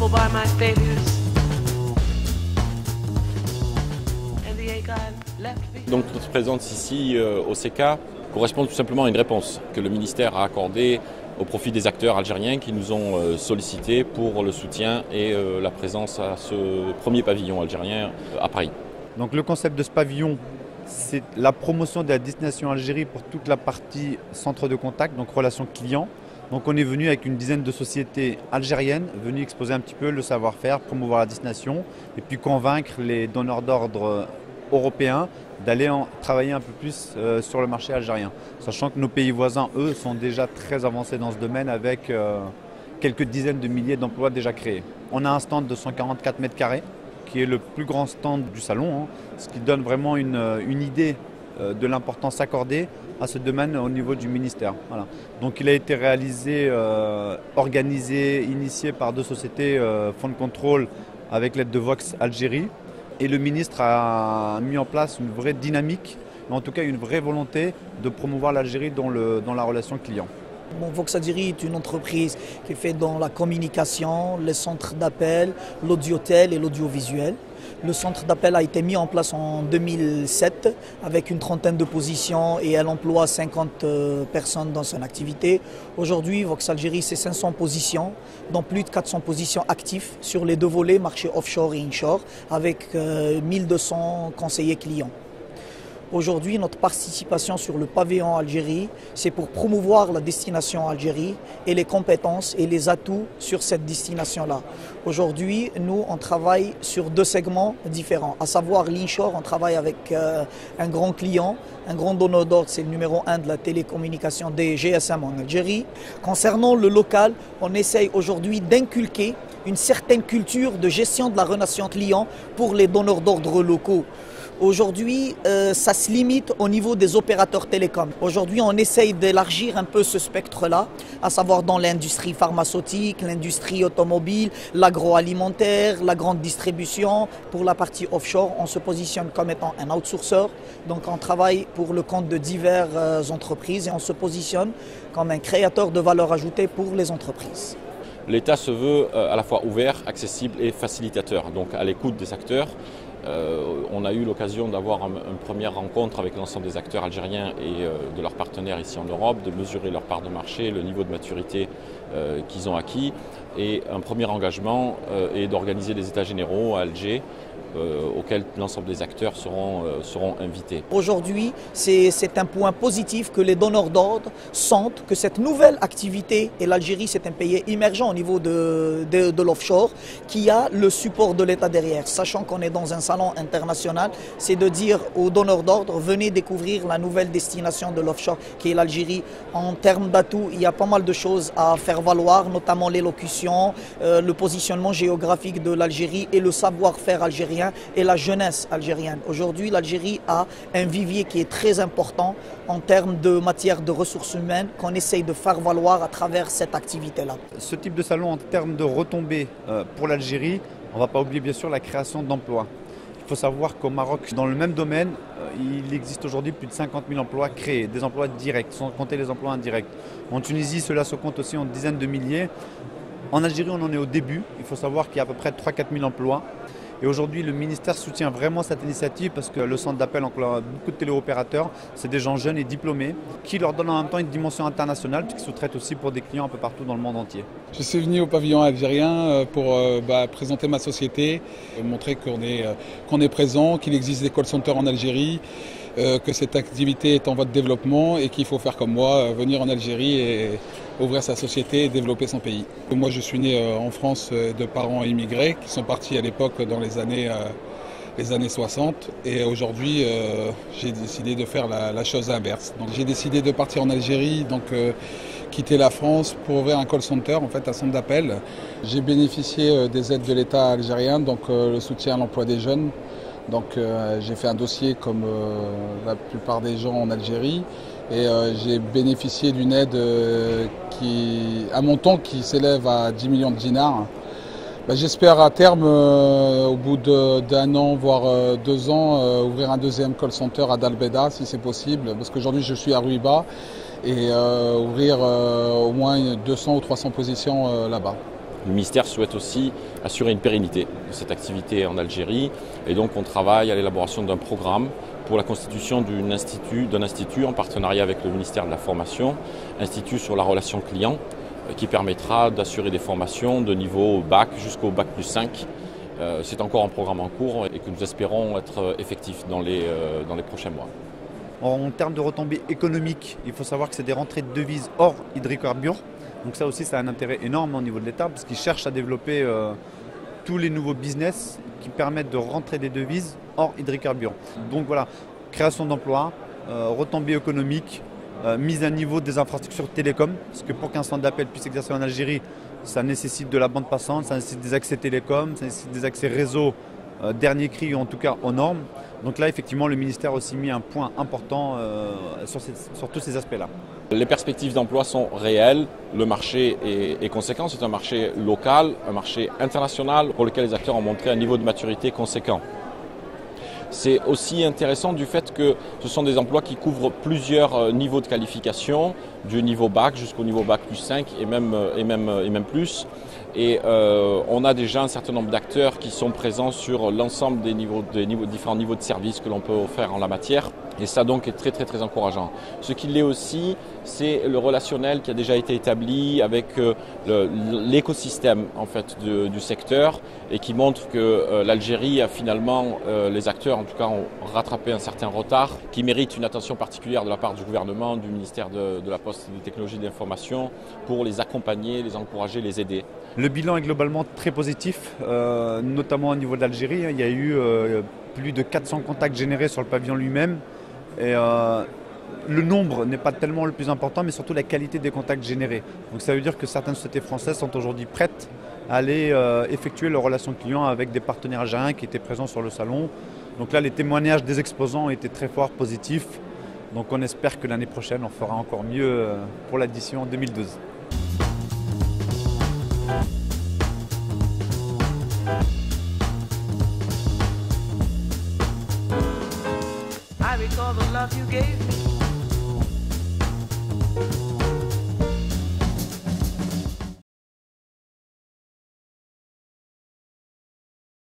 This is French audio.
trouble by my failures. And the A-God left me. Donc notre présence ici au CECA correspond tout simplement à une réponse que le ministère a accordée au profit des acteurs algériens qui nous ont sollicités pour le soutien et la présence à ce premier pavillon algérien à Paris. Donc le concept de ce pavillon, c'est la promotion de la destination Algérie pour toute la partie centre de contact, donc relations clients. Donc on est venu avec une dizaine de sociétés algériennes, venues exposer un petit peu le savoir-faire, promouvoir la destination et puis convaincre les donneurs d'ordre européens d'aller travailler un peu plus sur le marché algérien. Sachant que nos pays voisins, eux, sont déjà très avancés dans ce domaine avec quelques dizaines de milliers d'emplois déjà créés. On a un stand de 144 mètres carrés qui est le plus grand stand du salon, hein, ce qui donne vraiment une idée de l'importance accordée à ce domaine au niveau du ministère. Voilà. Donc il a été réalisé, organisé, initié par deux sociétés, Fonds de contrôle avec l'aide de Vox Algérie. Et le ministre a mis en place une vraie dynamique, mais en tout cas une vraie volonté de promouvoir l'Algérie dans la relation client. Bon, Vox Algérie est une entreprise qui est faite dans la communication, les centres d'appel, l'audiotel et l'audiovisuel. Le centre d'appel a été mis en place en 2007 avec une trentaine de positions et elle emploie 50 personnes dans son activité. Aujourd'hui, Vox Algérie, c'est 500 positions, dont plus de 400 positions actives sur les deux volets, marché offshore et inshore, avec 1200 conseillers clients. Aujourd'hui, notre participation sur le pavillon Algérie, c'est pour promouvoir la destination Algérie et les compétences et les atouts sur cette destination-là. Aujourd'hui, nous, on travaille sur deux segments différents, à savoir l'inshore, on travaille avec un grand client, un grand donneur d'ordre, c'est le numéro 1 de la télécommunication des GSM en Algérie. Concernant le local, on essaye aujourd'hui d'inculquer une certaine culture de gestion de la relation client pour les donneurs d'ordre locaux. Aujourd'hui, ça se limite au niveau des opérateurs télécoms. Aujourd'hui, on essaye d'élargir un peu ce spectre-là, à savoir dans l'industrie pharmaceutique, l'industrie automobile, l'agroalimentaire, la grande distribution. Pour la partie offshore, on se positionne comme étant un outsourceur. Donc on travaille pour le compte de diverses entreprises et on se positionne comme un créateur de valeur ajoutée pour les entreprises. L'État se veut à la fois ouvert, accessible et facilitateur, donc à l'écoute des acteurs. On a eu l'occasion d'avoir une première rencontre avec l'ensemble des acteurs algériens et de leurs partenaires ici en Europe, de mesurer leur part de marché, le niveau de maturité qu'ils ont acquis. Et un premier engagement est d'organiser des états généraux à Alger, auxquels l'ensemble des acteurs seront invités. Aujourd'hui, c'est un point positif que les donneurs d'ordre sentent que cette nouvelle activité, et l'Algérie c'est un pays émergent au niveau de l'offshore, qui a le support de l'État derrière. Sachant qu'on est dans un salon international, c'est de dire aux donneurs d'ordre, venez découvrir la nouvelle destination de l'offshore qui est l'Algérie. En termes d'atouts, il y a pas mal de choses à faire valoir, notamment l'élocution, le positionnement géographique de l'Algérie et le savoir-faire algérien et la jeunesse algérienne. Aujourd'hui, l'Algérie a un vivier qui est très important en termes de matière de ressources humaines qu'on essaye de faire valoir à travers cette activité-là. Ce type de salon, en termes de retombées pour l'Algérie, on ne va pas oublier bien sûr la création d'emplois. Il faut savoir qu'au Maroc, dans le même domaine, il existe aujourd'hui plus de 50 000 emplois créés, des emplois directs, sans compter les emplois indirects. En Tunisie, cela se compte aussi en dizaines de milliers. En Algérie, on en est au début. Il faut savoir qu'il y a à peu près 3-4 000 emplois. Et aujourd'hui, le ministère soutient vraiment cette initiative parce que le centre d'appel emploie beaucoup de téléopérateurs. C'est des gens jeunes et diplômés qui leur donnent en même temps une dimension internationale puisqu'ils sous-traitent aussi pour des clients un peu partout dans le monde entier. Je suis venu au pavillon algérien pour présenter ma société, montrer qu'on est présent, qu'il existe des call centers en Algérie, que cette activité est en voie de développement et qu'il faut faire comme moi, venir en Algérie et ouvrir sa société et développer son pays. Moi je suis né en France de parents immigrés qui sont partis à l'époque dans les années 60 et aujourd'hui j'ai décidé de faire la chose inverse. Donc j'ai décidé de partir en Algérie, donc quitter la France pour ouvrir un call center, en fait un centre d'appel. J'ai bénéficié des aides de l'État algérien, donc le soutien à l'emploi des jeunes. Donc j'ai fait un dossier comme la plupart des gens en Algérie et j'ai bénéficié d'une aide à montant qui s'élève à 10 millions de dinars. J'espère à terme, au bout d'un an, voire 2 ans, ouvrir un deuxième call center à Dalbeda si c'est possible, parce qu'aujourd'hui je suis à Ruiba et ouvrir au moins 200 ou 300 positions là-bas. Le ministère souhaite aussi assurer une pérennité de cette activité en Algérie et donc on travaille à l'élaboration d'un programme pour la constitution d'un institut en partenariat avec le ministère de la Formation, institut sur la relation client qui permettra d'assurer des formations de niveau bac jusqu'au bac plus 5. C'est encore un programme en cours et que nous espérons être effectif dans les prochains mois. En termes de retombées économiques, il faut savoir que c'est des rentrées de devises hors hydrocarbures. Donc ça aussi, ça a un intérêt énorme au niveau de l'État parce qu'ils cherchent à développer tous les nouveaux business qui permettent de rentrer des devises hors hydrocarbures. Donc voilà, création d'emplois, retombées économiques, mise à niveau des infrastructures télécom, parce que pour qu'un centre d'appel puisse exercer en Algérie, ça nécessite de la bande passante, ça nécessite des accès télécom, ça nécessite des accès réseau dernier cri ou en tout cas aux normes. Donc là, effectivement, le ministère a aussi mis un point important sur tous ces aspects-là. Les perspectives d'emploi sont réelles, le marché est conséquent, c'est un marché local, un marché international pour lequel les acteurs ont montré un niveau de maturité conséquent. C'est aussi intéressant du fait que ce sont des emplois qui couvrent plusieurs niveaux de qualification, du niveau bac jusqu'au niveau bac plus 5 et même plus. Et on a déjà un certain nombre d'acteurs qui sont présents sur l'ensemble des différents niveaux de services que l'on peut offrir en la matière. Et ça donc est très encourageant. Ce qui l'est aussi, c'est le relationnel qui a déjà été établi avec l'écosystème en fait du secteur et qui montre que l'Algérie a finalement, les acteurs en tout cas ont rattrapé un certain retard qui mérite une attention particulière de la part du gouvernement, du ministère de la Poste et des Technologies de l'Information pour les accompagner, les encourager, les aider. Le bilan est globalement très positif, notamment au niveau de l'Algérie. Il y a eu plus de 400 contacts générés sur le pavillon lui-même. Et le nombre n'est pas tellement le plus important, mais surtout la qualité des contacts générés. Donc ça veut dire que certaines sociétés françaises sont aujourd'hui prêtes à aller effectuer leurs relations clients avec des partenaires algériens qui étaient présents sur le salon. Donc là, les témoignages des exposants étaient très forts, positifs. Donc on espère que l'année prochaine, on fera encore mieux pour l'édition 2012. I recall the love you gave me.